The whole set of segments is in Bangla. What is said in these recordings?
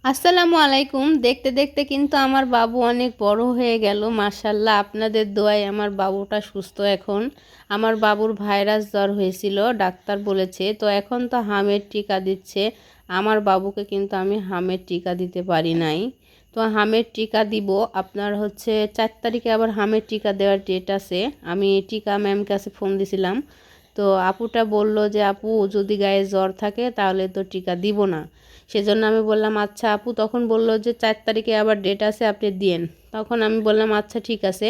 আসসালামু আলাইকুম। দেখতে দেখতে কিন্তু আমার বাবু অনেক বড় হয়ে গেল মাশাআল্লাহ। আপনাদের দোয়ায় আমার বাবুটা সুস্থ এখন। আমার বাবুর ভাইরাস জ্বর হয়েছিল, ডাক্তার বলেছে। তো এখন তো হামের টিকা দিচ্ছে। আমার বাবুকে কিন্তু আমি হামের টিকা দিতে পারি নাই। তো হামের টিকা দিব আপনার হচ্ছে 4 তারিখে আবার হামের টিকা দেওয়ার ডেট আছে। আমি টিকা ম্যাম কাছে ফোন দিছিলাম। তো আপুটা বলল যে আপু যদি গায়ে জ্বর থাকে তাহলে তো টিকা দিব না। সেজন্য আমি বললাম আচ্ছা আপু, তখন বলল যে 4 তারিখে আবার ডেট আছে আপনি দিয়েন। তখন আমি বললাম আচ্ছা ঠিক আছে।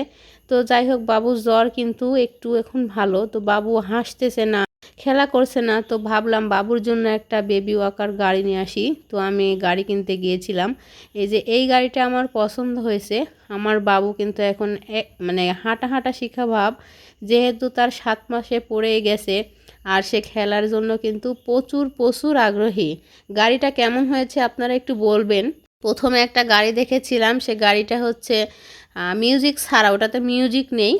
তো যাই হোক, বাবুর জ্বর কিন্তু একটু এখন ভালো। তো বাবু হাসতেছে না, খেলা করছে না। তো ভাবলাম বাবুর জন্য একটা বেবি ওয়াকার গাড়ি নিয়ে আসি। তো আমি গাড়ি কিনতে গিয়েছিলাম। এই যে এই গাড়িটা আমার পছন্দ হয়েছে। আমার বাবু কিন্তু এখন মানে হাঁটা হাঁটা শিখা ভাব, যেহেতু তার 7 মাসে পড়ে গেছে। আর সে খেলার জন্য কিন্তু প্রচুর প্রচুর আগ্রহী। গাড়িটা কেমন হয়েছে আপনারা একটু বলবেন। প্রথমে একটা গাড়ি দেখেছিলাম, সে গাড়িটা হচ্ছে মিউজিক ছাড়া, ওটাতে মিউজিক নেই,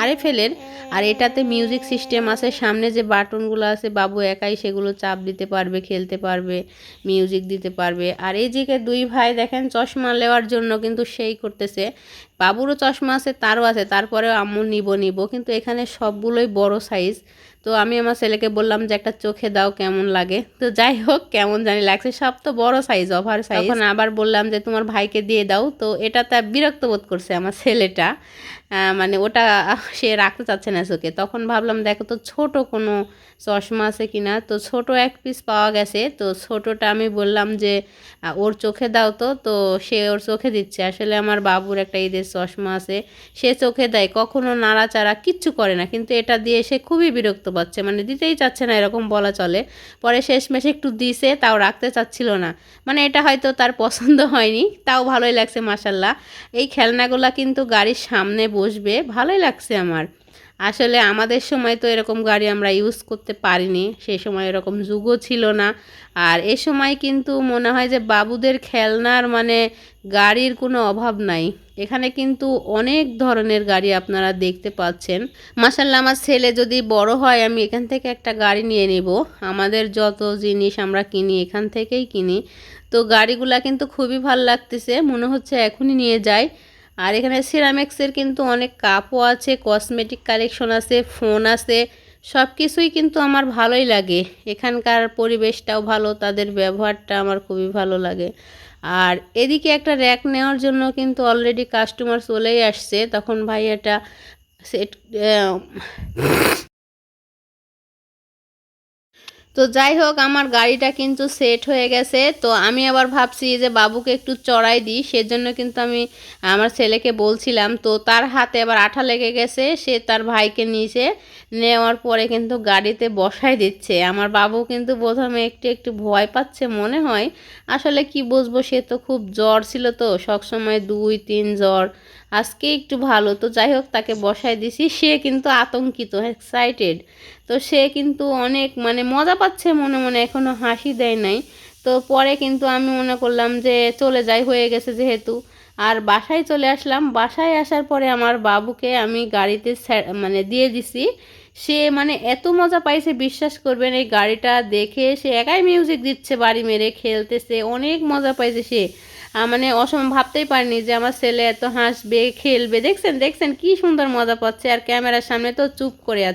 আরএফএলের। আর এটাতে মিউজিক সিস্টেম আছে, সামনে যে বাটনগুলো আছে বাবু একাই সেগুলো চাপ দিতে পারবে, খেলতে পারবে, মিউজিক দিতে পারবে। আর এই যে দুই ভাই দেখেন চশমা নেওয়ার জন্য কিন্তু সেই করতেছে। বাবুরও চশমা আছে, তারও আছে, তারপরেও আম্মু নিব নিব, কিন্তু এখানে সবগুলোই বড় সাইজ। তো আমি আমার ছেলেকে বললাম যে একটা চোখে দাও কেমন লাগে। তো যাই হোক, কেমন জানি লাগছে, সব তো বড় সাইজ, ওভার সাইজ। তখন আবার বললাম যে তোমার ভাইকে দিয়ে দাও। তো এটাতে বিরক্ত বোধ করছে আমার ছেলেটা, মানে ওটা সে রাখতে চাচ্ছে না চোখে। তখন ভাবলাম দেখো তো ছোট কোনো চশমা আছে কিনা। তো ছোট এক পিস পাওয়া গেছে। তো ছোটটা আমি বললাম যে ওর চোখে দাও। তো সে ওর চোখে দিচ্ছে। আসলে আমার বাবুর একটা ঈদের চশমা আছে, সে চোখে দেয়, কখনো নাড়াচাড়া কিচ্ছু করে না, কিন্তু এটা দিয়ে সে খুবই বিরক্ত পাচ্ছে, মানে দিতেই চাচ্ছে না এরকম বলা চলে। পরে শেষমেশ একটু দিছে, তাও রাখতে চাচ্ছিল না। মানে এটা হয়তো তার পছন্দ হয়নি, তাও ভালোই লাগছে মাশাল্লাহ। এই খেলনাগুলা কিন্তু গাড়ির সামনে বসবে, ভালোই লাগছে আমার। আসলে আমাদের সময় তো এরকম গাড়ি আমরা ইউজ করতে পারিনি, সেই সময় এরকম যুগও ছিল না। আর এ সময় কিন্তু মনে হয় যে বাবুদের খেলনার মানে গাড়ির কোনো অভাব নাই। এখানে কিন্তু অনেক ধরনের গাড়ি আপনারা দেখতে পাচ্ছেন। মাশাল্লাহ, আমার ছেলে যদি বড় হয় আমি এখান থেকে একটা গাড়ি নিয়ে নিব। আমাদের যত জিনিস আমরা কিনি এখান থেকেই কিনি। তো গাড়িগুলা কিন্তু খুবই ভালো লাগতেছে, মনে হচ্ছে এখনই নিয়ে যাই। আর এখানে সিরামিক্সের কিন্তু অনেক কাপও আছে, কসমেটিক কালেকশন আছে, ফোন আছে, সব কিছুই কিন্তু আমার ভালোই লাগে। এখানকার পরিবেশটাও ভালো, তাদের ব্যবহারটা আমার খুবই ভালো লাগে। আর এদিকে একটা র্যাক নেওয়ার জন্য কিন্তু অলরেডি কাস্টমার চলেই আসছে। তখন ভাইয়াটা সেট তো যাই হোক, আমার গাড়িটা কিন্তু সেট হয়ে গেছে। তো আমি আবার ভাবছি যে বাবুকে একটু চড়াই দিই, সেজন্য কিন্তু আমি আমার ছেলেকে বলছিলাম। তো তার হাতে আবার আঠা লেগে গেছে, সে তার ভাইকে নিয়েছে, নেওয়ার পরে কিন্তু গাড়িতে বসাই দিচ্ছে। আমার বাবু কিন্তু প্রথমে একটু একটু ভয় পাচ্ছে মনে হয়। আসলে কি বুঝবো, সে তো খুব জ্বর ছিল, তো সবসময় 2-3 জ্বর, আজকে একটু ভালো। তো যাই হোক, তাকে বসাই দিছি, সে কিন্তু আতঙ্কিত, এক্সাইটেড। তো সে কিন্তু অনেক মানে মজা পাচ্ছে মনে মনে, এখনও হাসি দেয় নাই। তো পরে কিন্তু আমি মনে করলাম যে চলে যাই, হয়ে গেছে যেহেতু। আর বাসায় চলে আসলাম। বাসায় আসার পরে আমার বাবুকে আমি গাড়িতে মানে দিয়ে দিছি। সে মানে এত মজা পাইছে বিশ্বাস করবেন, এই গাড়িটা দেখে সে একাই মিউজিক দিচ্ছে, বাড়ি মেরে খেলতেছে, অনেক মজা পাইছে সে। মানে ভাবতেই পারিনি যে আমার ছেলে এত হাসবে খেলবে। দেখছেন দেখছেন কি সুন্দর মজা পাচ্ছে, আর ক্যামেরার সামনে তো চুপ করে আছে।